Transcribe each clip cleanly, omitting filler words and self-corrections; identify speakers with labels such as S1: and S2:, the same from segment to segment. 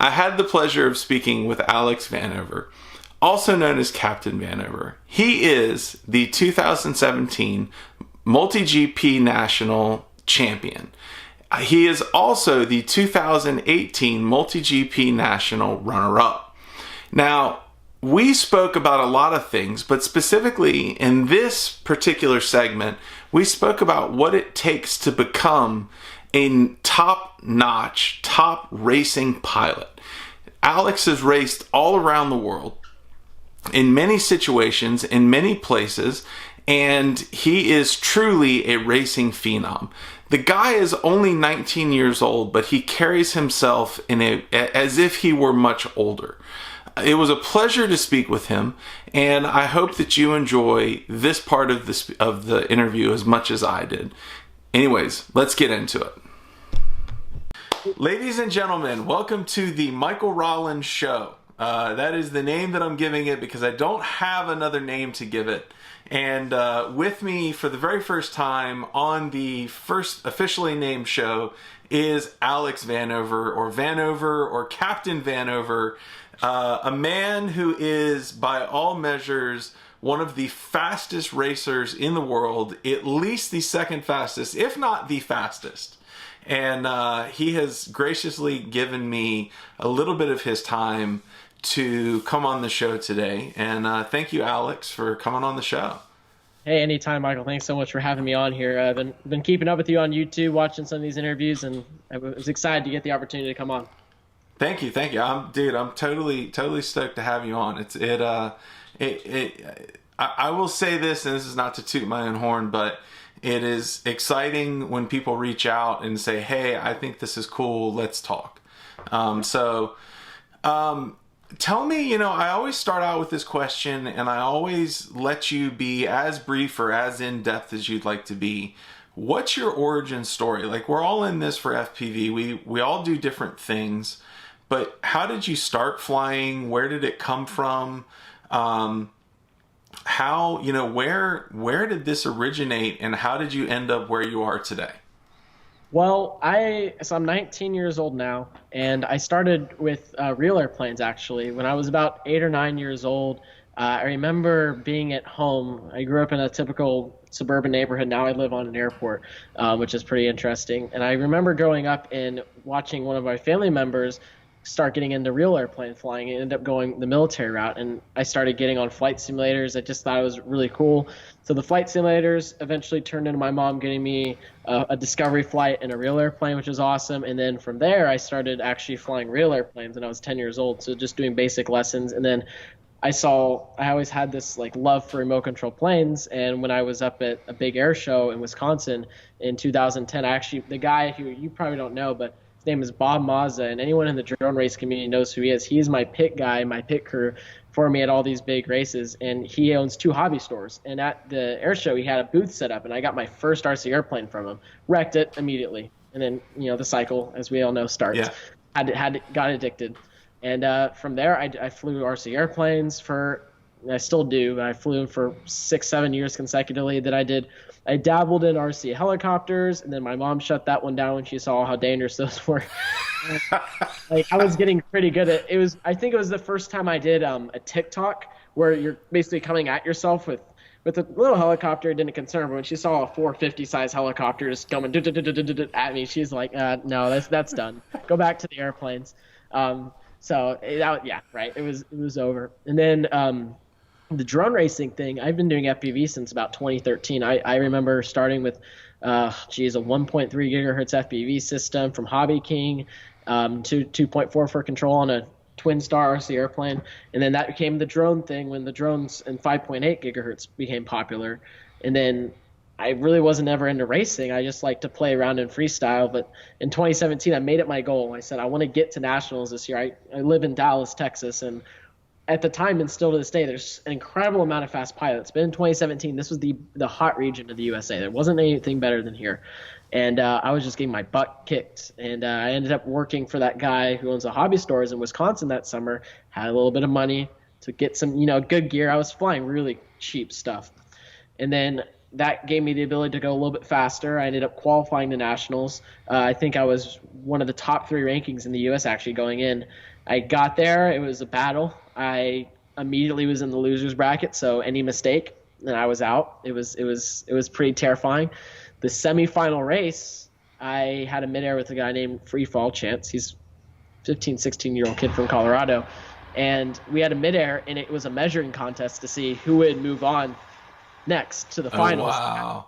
S1: I had the pleasure of speaking with Alex Vanover, also known as Captain Vanover. He is the 2017 MultiGP National Champion. He is also the 2018 MultiGP National runner-up. Now, we spoke about a lot of things, but specifically in this particular segment, we spoke about what it takes to become a top-notch, top racing pilot. Alex has raced all around the world in many situations, in many places, and he is truly a racing phenom. The guy is only 19 years old, but he carries himself as if he were much older. It was a pleasure to speak with him, and I hope that you enjoy this part of the interview as much as I did. Anyways, let's get into it. Ladies and gentlemen, welcome to the Michael Rollins Show. That is the name that I'm giving it because I don't have another name to give it. And with me for the very first time on the first officially named show is Alex Vanover, or Captain Vanover. A man who is, by all measures, one of the fastest racers in the world, at least the second fastest, if not the fastest. And he has graciously given me a little bit of his time to come on the show today. And thank you, Alex, for coming on the show.
S2: Hey, anytime, Michael. Thanks so much for having me on here. I've been keeping up with you on YouTube, watching some of these interviews, and I was excited to get the opportunity to come on.
S1: Thank you. I'm totally stoked to have you on. I will say this, and this is not to toot my own horn, but it is exciting when people reach out and say, "Hey, I think this is cool. Let's talk." Tell me, I always start out with this question, and I always let you be as brief or as in-depth as you'd like to be. What's your origin story? Like, we're all in this for FPV. We all do different things. But how did you start flying? Where did it come from? Where did this originate, and how did you end up where you are today?
S2: Well, I'm 19 years old now, and I started with real airplanes, actually. When I was about 8 or 9 years old, I remember being at home. I grew up in a typical suburban neighborhood. Now I live on an airport, which is pretty interesting. And I remember growing up and watching one of my family members start getting into real airplane flying and ended up going the military route. And I started getting on flight simulators. I just thought it was really cool. So the flight simulators eventually turned into my mom getting me a discovery flight in a real airplane, which was awesome. And then from there, I started actually flying real airplanes when I was 10 years old. So just doing basic lessons. And then I always had this love for remote control planes. And when I was up at a big air show in Wisconsin in 2010, the guy who you probably don't know, but his name is Bob Mazza, and anyone in the drone race community knows who he is. He's my pit guy, my pit crew for me at all these big races, and he owns 2 hobby stores. And at the air show, he had a booth set up, and I got my first RC airplane from him, wrecked it immediately, and then the cycle, as we all know, starts. Yeah. Got addicted, and from there I flew RC airplanes I still do. I flew for 6-7 years consecutively. I dabbled in RC helicopters, and then my mom shut that one down when she saw how dangerous those were. I was getting pretty good at it. I think it was the first time I did a TikTok where you're basically coming at yourself with a little helicopter. It didn't concern her, but when she saw a 450 size helicopter just coming at me, she's like, "No, that's done. Go back to the airplanes." It was over. And then the drone racing thing, I've been doing FPV since about 2013. I remember starting with a 1.3 gigahertz FPV system from Hobby King, to 2.4 for control on a twin star RC airplane. And then that became the drone thing when the drones in 5.8 gigahertz became popular. And then I really wasn't ever into racing. I just like to play around in freestyle. But in 2017, I made it my goal. I said, I want to get to nationals this year. I live in Dallas, Texas, and at the time and still to this day, there's an incredible amount of fast pilots. But in 2017, this was the hot region of the USA. There wasn't anything better than here. And I was just getting my butt kicked. And I ended up working for that guy who owns a hobby stores in Wisconsin that summer, had a little bit of money to get some, good gear. I was flying really cheap stuff. And then that gave me the ability to go a little bit faster. I ended up qualifying to nationals. I think I was one of the top 3 rankings in the U.S. actually going in. I got there. It was a battle. I immediately was in the losers bracket, so any mistake, and I was out. It was pretty terrifying. The semifinal race, I had a midair with a guy named Freefall Chance. He's 15, 16-year-old kid from Colorado. And we had a midair, and it was a measuring contest to see who would move on next to the finals.
S1: Oh, wow.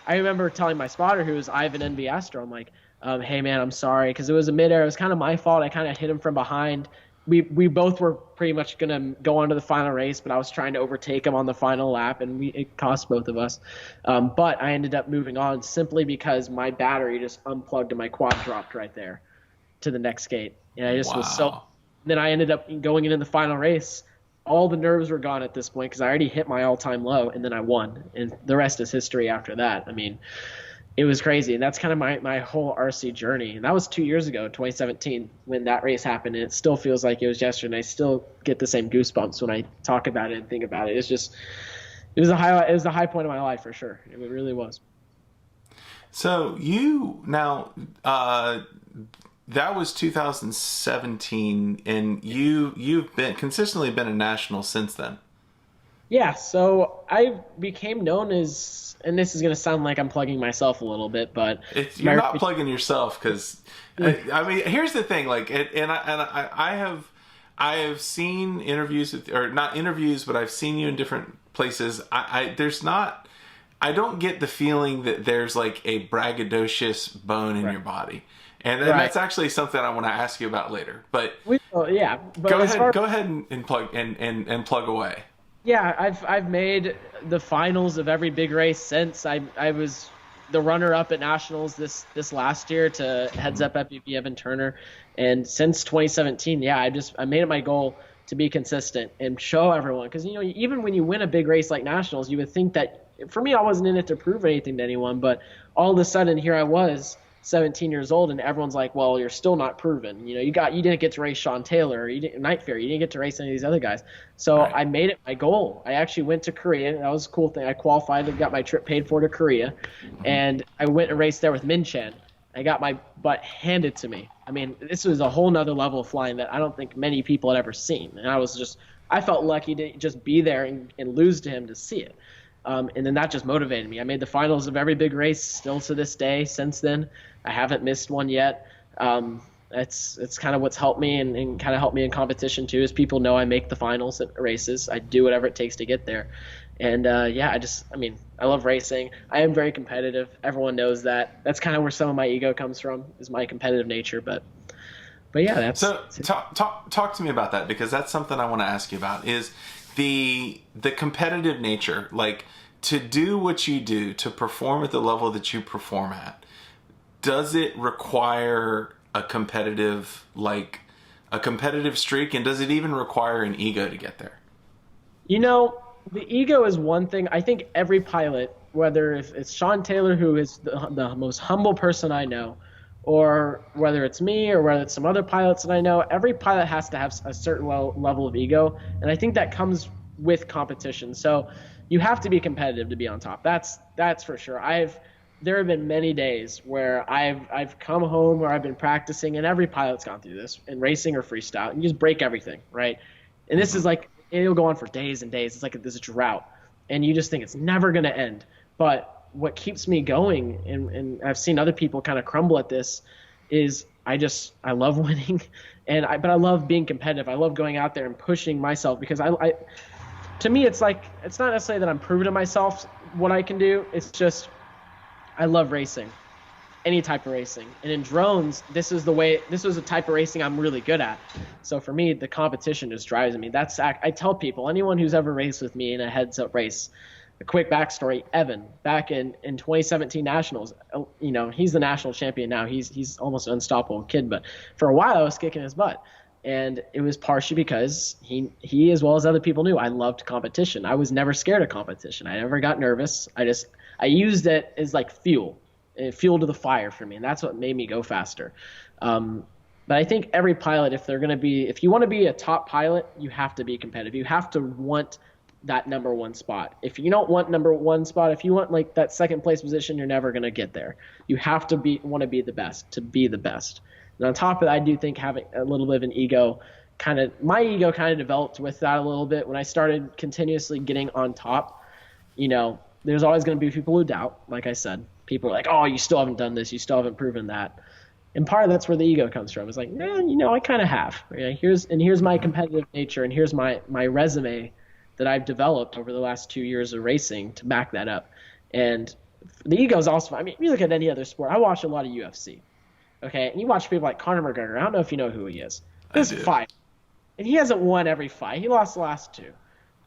S2: I remember telling my spotter, who was Ivan NB Astro, I'm like, hey, man, I'm sorry, because it was a midair. It was kind of my fault. I kind of hit him from behind. We both were pretty much going to go on to the final race, but I was trying to overtake him on the final lap, and it cost both of us. But I ended up moving on simply because my battery just unplugged and my quad dropped right there to the next gate. And I just was so – then I ended up going into the final race. All the nerves were gone at this point because I already hit my all-time low, and then I won. And the rest is history after that. I mean, it was crazy. And that's kind of my whole RC journey. And that was 2 years ago, 2017, when that race happened. And it still feels like it was yesterday. And I still get the same goosebumps when I talk about it and think about it. It's just – it was a high point of my life for sure. It really was.
S1: So you now that was 2017, and you've been consistently been a national since then.
S2: Yeah, so I became known as, and this is going to sound like I'm plugging myself a little bit, but
S1: you're not plugging yourself because I mean, here's the thing, like, I have seen interviews with, or not interviews, but I've seen you in different places. I don't get the feeling that there's like a braggadocious bone in your body. And that's actually something I want to ask you about later. But
S2: but go
S1: ahead and plug and plug away.
S2: Yeah, I've made the finals of every big race since. I was the runner-up at nationals this last year to Heads Up FPV Evan Turner, and since 2017, I made it my goal to be consistent and show everyone, because even when you win a big race like nationals, you would think that. For me, I wasn't in it to prove anything to anyone, but all of a sudden here I was, 17 years old, and everyone's like, well, you're still not proven. You didn't get to race Sean Taylor, or Night Fair, you didn't get to race any of these other guys. So I made it my goal. I actually went to Korea. That was a cool thing. I qualified and got my trip paid for to Korea, and I went and raced there with Min Chen. I got my butt handed to me. I mean, this was a whole nother level of flying that I don't think many people had ever seen. And I felt lucky to just be there and lose to him to see it. And then that just motivated me. I made the finals of every big race still to this day. Since then, I haven't missed one yet. It's kind of what's helped me and kind of helped me in competition too, is people know I make the finals at races. I do whatever it takes to get there. And I love racing. I am very competitive. Everyone knows that. That's kind of where some of my ego comes from, is my competitive nature. But yeah, that's
S1: so. Talk to me about that, because that's something I want to ask you about. Is the competitive nature, like, to do what you do, to perform at the level that you perform at, does it require a competitive streak, and does it even require an ego to get there?
S2: The ego is one thing. I think every pilot, whether it's Sean Taylor, who is the most humble person I know, or whether it's me, or whether it's some other pilots that I know, every pilot has to have a certain level of ego, and I think that comes with competition. So you have to be competitive to be on top. That's for sure. There have been many days where I've come home, or I've been practicing, and every pilot's gone through this in racing or freestyle, and you just break everything, right? And this is like, it'll go on for days and days. It's like this drought, and you just think it's never going to end. But what keeps me going, and I've seen other people kind of crumble at this, is I love winning, but I love being competitive. I love going out there and pushing myself, because to me, it's like, it's not necessarily that I'm proving to myself what I can do. It's just, I love racing, any type of racing. And in drones, this was a type of racing I'm really good at. So for me, the competition just drives me. I tell people, anyone who's ever raced with me in a heads-up race, a quick backstory, Evan, back in 2017 Nationals, he's the national champion now. He's almost an unstoppable kid, but for a while I was kicking his butt. And it was partially because he, as well as other people, knew I loved competition. I was never scared of competition. I never got nervous. I used it as like fuel to the fire for me, and that's what made me go faster. But I think every pilot, if you want to be a top pilot, you have to be competitive. You have to want that number one spot. If you don't want number one spot, if you want like that second place position, you're never going to get there. You have to want to be the best to be the best. And on top of that, I do think having a little bit of an ego my ego kind of developed with that a little bit when I started continuously getting on top. There's always going to be people who doubt, like I said. People are like, oh, you still haven't done this. You still haven't proven that. And part of that's where the ego comes from. It's like, I kind of have. Here's my competitive nature, and here's my resume that I've developed over the last 2 years of racing to back that up. And the ego is also, if you look at any other sport, I watch a lot of UFC. Okay, and you watch people like Conor McGregor. I don't know if you know who he is. This fight, and he hasn't won every fight. He lost the last two.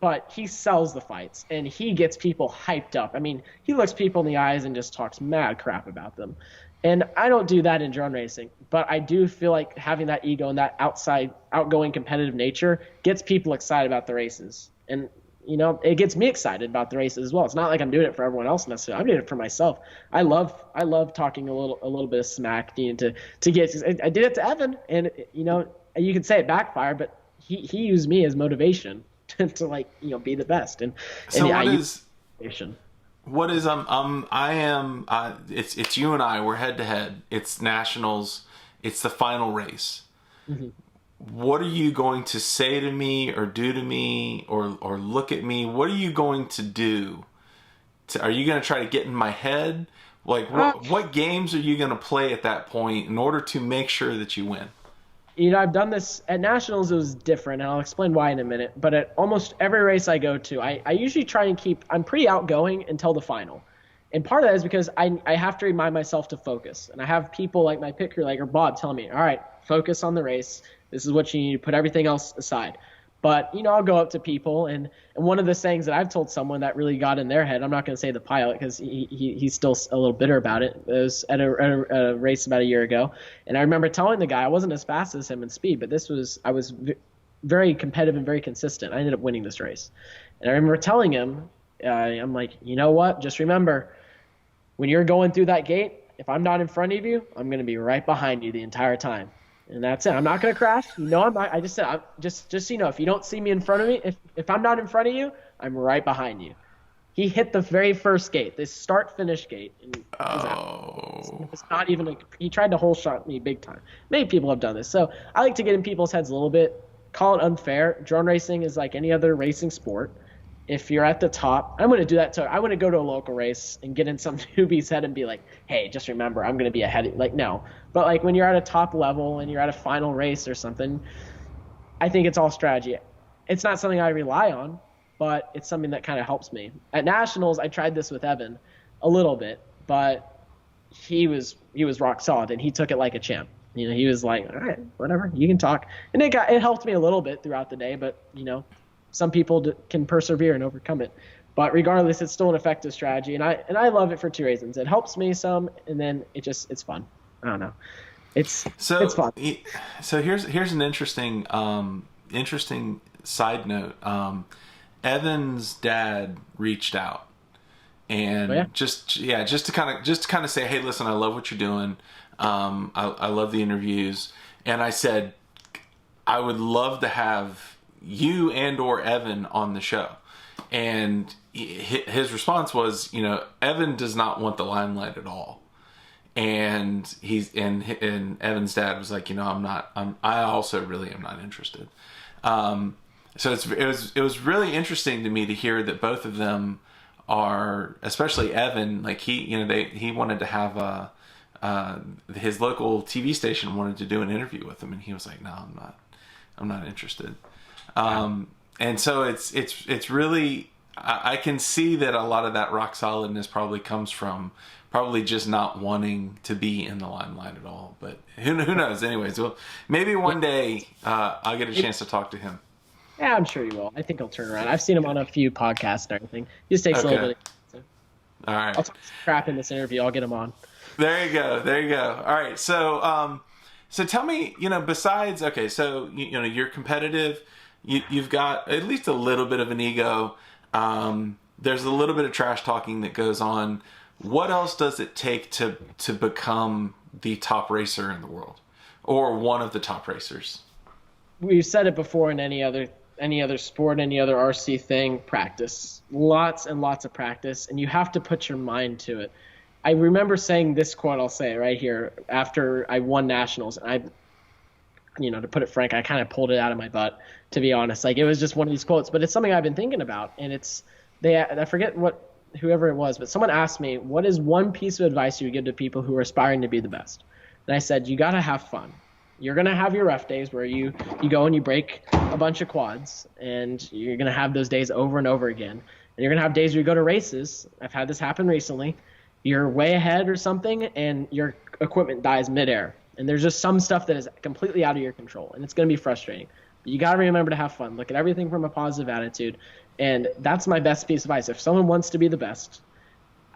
S2: But he sells the fights, and he gets people hyped up. He looks people in the eyes and just talks mad crap about them. And I don't do that in drone racing, but I do feel like having that ego and that outgoing competitive nature gets people excited about the races. And, it gets me excited about the races as well. It's not like I'm doing it for everyone else necessarily. I'm doing it for myself. I love talking a little bit of smack to get. I did it to Evan, and, you could say it backfired, but he used me as motivation to be the best. And
S1: so it's you and I, we're head to head. It's nationals. It's the final race. Mm-hmm. What are you going to say to me or do to me or look at me? What are you going to do? Are you going to try to get in my head? What games are you going to play at that point in order to make sure that you win?
S2: I've done this at nationals. It was different, and I'll explain why in a minute. But at almost every race I go to, I usually try and I'm pretty outgoing until the final. And part of that is because I have to remind myself to focus. And I have people like my pit crew, or Bob, tell me, all right, focus on the race. This is what you need to put everything else aside. But, I'll go up to people, and one of the sayings that I've told someone that really got in their head, I'm not going to say the pilot because he's still a little bitter about it. It was at a race about a year ago. And I remember telling the guy I wasn't as fast as him in speed, but I was very competitive and very consistent. I ended up winning this race. And I remember telling him, I'm like, you know what? Just remember, when you're going through that gate, if I'm not in front of you, I'm going to be right behind you the entire time. And that's it. I'm not going to crash. I'm not. I just said, just so you know, if you don't see me in front of me, if I'm not in front of you, I'm right behind you. He hit the very first gate, this start-finish gate. And it's not even he tried to hole shot me big time. Many people have done this. So I like to get in people's heads a little bit, call it unfair. Drone racing is like any other racing sport. If you're at the top, I'm going to do that too. I want to go to a local race and get in some newbie's head and be like, hey, just remember, I'm going to be ahead. No. But when you're at a top level and you're at a final race or something, I think it's all strategy. It's not something I rely on, but it's something that kind of helps me. At nationals, I tried this with Evan a little bit, but he was rock solid and he took it like a champ. He was like, all right, whatever, you can talk. And it helped me a little bit throughout the day, but some people can persevere and overcome it. But regardless, it's still an effective strategy, and I love it for two reasons. It helps me some, and then it's fun. I don't know. It's fun.
S1: So here's an interesting side note. Evan's dad reached out, and just to kind of say, hey, listen, I love what you're doing. I love the interviews, and I said I would love to have you and or Evan on the show. And his response was, Evan does not want the limelight at all. And Evan's dad was like, I also really am not interested. So it was really interesting to me to hear that both of them are, especially Evan, like he wanted to have his local TV station wanted to do an interview with him, and he was like, no, I'm not interested. And so it's really, I can see that a lot of that rock solidness probably comes from probably just not wanting to be in the limelight at all. But who knows? Anyways, well, maybe one day I'll get a chance to talk to him.
S2: Yeah, I'm sure you will. I think he'll turn around. I've seen him on a few podcasts and everything. He just takes a little bit.
S1: All right.
S2: I'll talk some crap in this interview. I'll get him on.
S1: There you go. All right. So tell me, besides, okay, so you're competitive. You've got at least a little bit of an ego. There's a little bit of trash talking that goes on. What else does it take to become the top racer in the world, or one of the top racers?
S2: We've said it before in any other any other sport, any other RC thing, practice. Lots and lots of practice, and you have to put your mind to it. I remember saying this quote, I'll say it right here, after I won nationals. And to put it frank, I kind of pulled it out of my butt, to be honest. Like, it was just one of these quotes, but it's something I've been thinking about. And I forget whoever it was, but someone asked me, what is one piece of advice you would give to people who are aspiring to be the best? And I said, you got to have fun. You're going to have your rough days where you go and you break a bunch of quads, and you're going to have those days over and over again. And you're going to have days where you go to races. I've had this happen recently. You're way ahead or something, and your equipment dies midair. And there's just some stuff that is completely out of your control, and it's going to be frustrating. But you got to remember to have fun. Look at everything from a positive attitude, and that's my best piece of advice. If someone wants to be the best,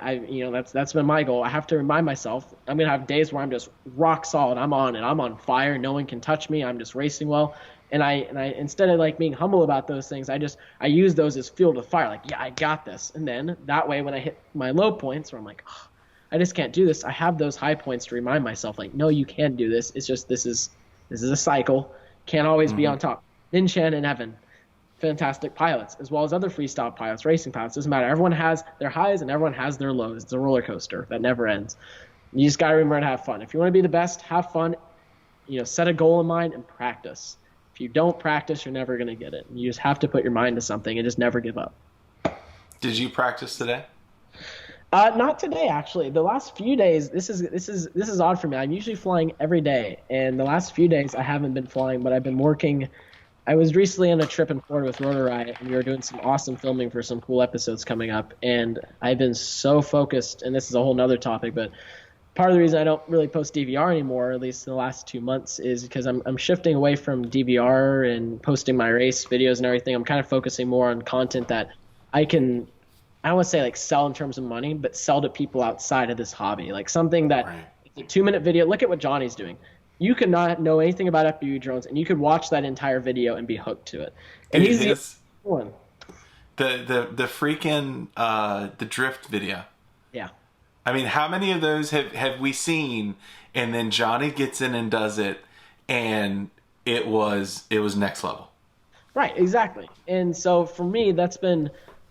S2: that's been my goal. I have to remind myself I'm going to have days where I'm just rock solid. I'm on it. I'm on fire. No one can touch me. I'm just racing well. And I instead of like being humble about those things, I use those as fuel to fire. Like, yeah, I got this. And then that way, when I hit my low points where I'm like, oh, I just can't do this, I have those high points to remind myself, like, no, you can do this. It's just this is a cycle. Can't always be on top. Ninchan and Evan, fantastic pilots, as well as other freestyle pilots, racing pilots. Doesn't matter. Everyone has their highs and everyone has their lows. It's a roller coaster that never ends. You just got to remember to have fun. If you want to be the best, have fun. Set a goal in mind and practice. If you don't practice, you're never going to get it. You just have to put your mind to something and just never give up.
S1: Did you practice today?
S2: Not today, actually. The last few days, this is odd for me. I'm usually flying every day, and the last few days I haven't been flying, but I've been working. I was recently on a trip in Florida with Rotor Riot, and we were doing some awesome filming for some cool episodes coming up, and I've been so focused, and this is a whole nother topic, but part of the reason I don't really post DVR anymore, at least in the last 2 months, is because I'm shifting away from DVR and posting my race videos and everything. I'm kind of focusing more on content that I don't want to say like sell in terms of money, but sell to people outside of this hobby. Like something that It's a 2-minute video. Look at what Johnny's doing. You could not know anything about FPV drones, and you could watch that entire video and be hooked to it. And he's the one.
S1: The freaking the drift video.
S2: Yeah.
S1: I mean, how many of those have we seen? And then Johnny gets in and does it, and it was next level.
S2: Right, exactly. And so for me, that's been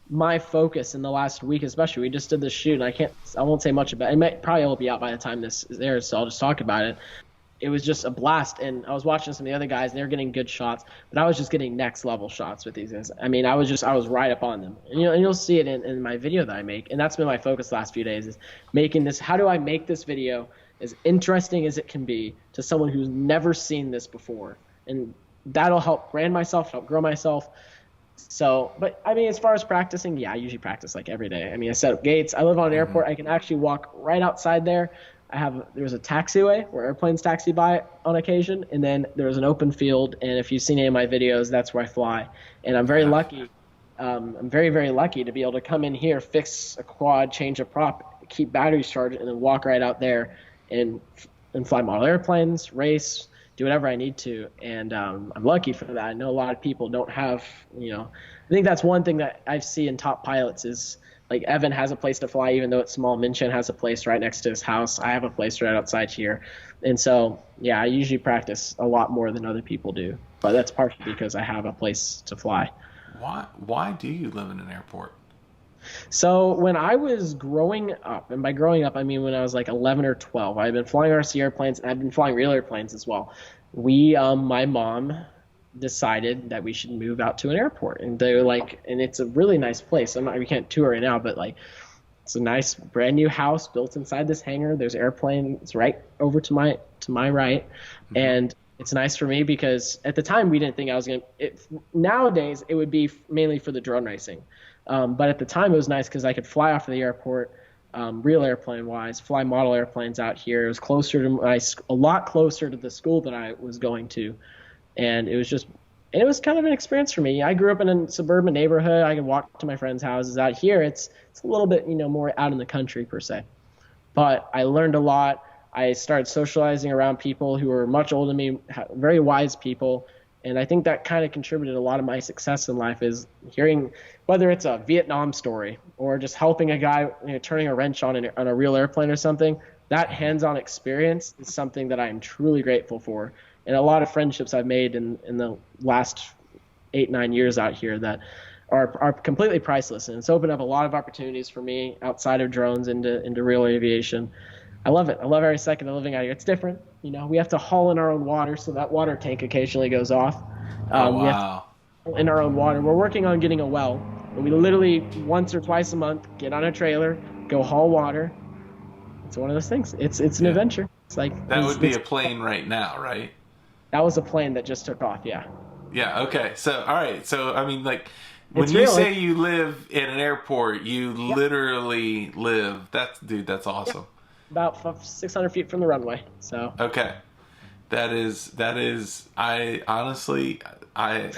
S2: my focus in the last week, especially. We just did this shoot, and I won't say much about it. It probably will be out by the time this is there, so I'll just talk about it. It was just a blast, and I was watching some of the other guys, and they were getting good shots, but I was just getting next level shots with these guys. I mean, I was right up on them, and you'll see it in my video that I make, and that's been my focus the last few days, is making this. How do I make this video as interesting as it can be to someone who's never seen this before? And that'll help brand myself, help grow myself. So, but I mean, as far as practicing, yeah, I usually practice like every day. I mean, I set up gates. I live on an airport. I can actually walk right outside there. There's a taxiway where airplanes taxi by on occasion, and then there's an open field. And if you've seen any of my videos, that's where I fly. And I'm very lucky. I'm very, very lucky to be able to come in here, fix a quad, change a prop, keep batteries charged, and then walk right out there and fly model airplanes, race, do whatever I need to. And I'm lucky for that. I know a lot of people don't have, I think that's one thing that I see in top pilots is, like, Evan has a place to fly, even though it's small. Minchin has a place right next to his house. I have a place right outside here. And so, yeah, I usually practice a lot more than other people do. But that's partially because I have a place to fly.
S1: Why do you live in an airport?
S2: So when I was growing up, and by growing up I mean when I was like 11 or 12, I've been flying RC airplanes, and I've been flying real airplanes as well. My mom decided that we should move out to an airport, and they were like, and it's a really nice place. We can't tour right now, but like, it's a nice brand new house built inside this hangar. There's airplanes right over to my right, and it's nice for me because at the time we didn't think I was gonna. Nowadays it would be mainly for the drone racing, but at the time it was nice because I could fly off of the airport, real airplane wise, fly model airplanes out here. It was closer to a lot closer to the school that I was going to. And it was kind of an experience for me. I grew up in a suburban neighborhood. I could walk to my friends' houses. Out here, it's a little bit, more out in the country per se. But I learned a lot. I started socializing around people who were much older than me, very wise people. And I think that kind of contributed a lot of my success in life is hearing, whether it's a Vietnam story or just helping a guy, turning a wrench on a real airplane or something. That hands-on experience is something that I am truly grateful for. And a lot of friendships I've made in the last 8-9 years out here that are completely priceless, and it's opened up a lot of opportunities for me outside of drones into real aviation. I love it. I love every second of living out here. It's different. We have to haul in our own water, so that water tank occasionally goes off.
S1: Oh,
S2: We have to
S1: wow.
S2: haul in our own water. We're working on getting a well. And we literally once or twice a month get on a trailer, go haul water. It's one of those things. It's an adventure. It's like
S1: That would be a plane right now, right?
S2: that was a plane that just took off. Yeah.
S1: Yeah, okay. So, all right. So, I mean, like, when
S2: It's
S1: you
S2: real.
S1: say you live in an airport, you literally live. That's awesome.
S2: About 600 feet from the runway. So
S1: Okay. That is, I honestly, I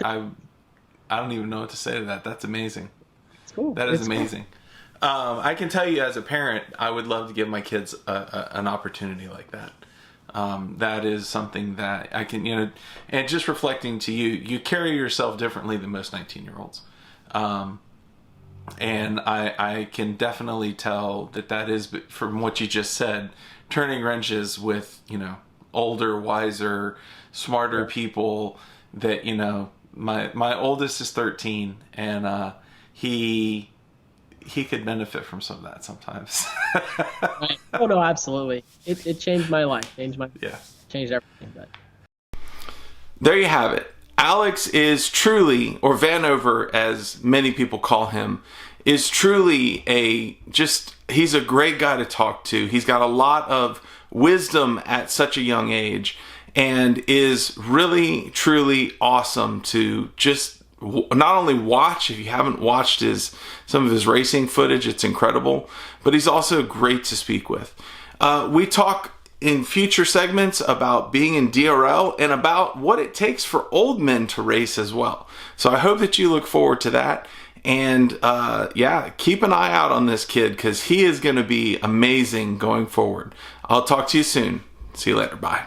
S1: don't even know what to say to that. That's amazing.
S2: it's cool.
S1: That is
S2: It's cool.
S1: amazing. I can tell you as a parent, I would love to give my kids an opportunity like that. That is something that I can, and just reflecting to you, you carry yourself differently than most 19-year-olds. And I can definitely tell that is, from what you just said, turning wrenches with, older, wiser, smarter people that, my oldest is 13, and he could benefit from some of that sometimes.
S2: Right. Oh no, absolutely. It changed my life.
S1: Yeah.
S2: Changed everything. But
S1: There you have it. Alex is truly, or Vanover as many people call him, is truly he's a great guy to talk to. He's got a lot of wisdom at such a young age, and is really, truly awesome to just not only watch. If you haven't watched some of his racing footage, it's incredible, but he's also great to speak with. We talk in future segments about being in DRL and about what it takes for old men to race as well. So I hope that you look forward to that. And keep an eye out on this kid, because he is going to be amazing going forward. I'll talk to you soon. See you later. Bye.